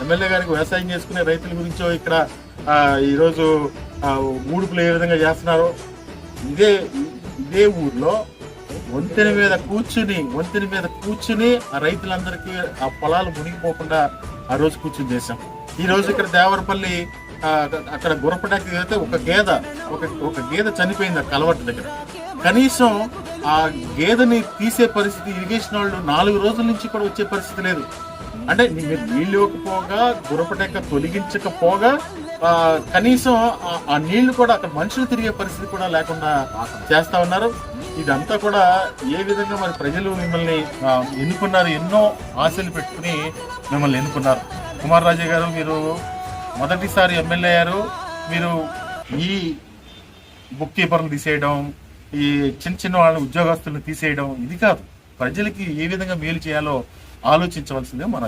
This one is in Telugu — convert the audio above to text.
ఎమ్మెల్యే గారికి వ్యవసాయం చేసుకునే రైతుల గురించో ఇక్కడ ఈరోజు ఊడుపులు ఏ విధంగా చేస్తున్నారో ఇదే ఇదే ఊర్లో వంతెన మీద కూర్చుని ఆ రైతులందరికీ ఆ పొలాలు మునిగిపోకుండా ఆ రోజు కూర్చుని చేశాం. ఈ రోజు ఇక్కడ దేవరపల్లి అక్కడ గురపటాకి వెళ్తే ఒక గేదె చనిపోయింది ఆ కలవట్టు దగ్గర. కనీసం ఆ గేదెని తీసే పరిస్థితి ఇరిగేషన్ వాళ్ళు 4 రోజుల నుంచి కూడా వచ్చే పరిస్థితి లేదు. అంటే మీరు నీళ్ళు ఇవ్వకపోగా గురపటెక్క తొలగించకపోగా కనీసం ఆ నీళ్లు కూడా అక్కడ మనుషులు తిరిగే పరిస్థితి కూడా లేకుండా చేస్తా ఉన్నారు. ఇదంతా కూడా ఏ విధంగా మరి ప్రజలు మిమ్మల్ని ఎన్నుకున్నారు, ఎన్నో ఆశలు పెట్టుకుని మిమ్మల్ని ఎన్నుకున్నారు. కుమార్ రాజా గారు, మీరు మొదటిసారి ఎమ్మెల్యే అయ్యారు. మీరు ఈ బుక్ కీపర్లు తీసేయడం, ఈ చిన్న వాళ్ళ ఉద్యోగస్తులను తీసేయడం ఇది కాదు. ప్రజలకి ఏ విధంగా మేలు చేయాలో ఆలోచించవలసిందే మన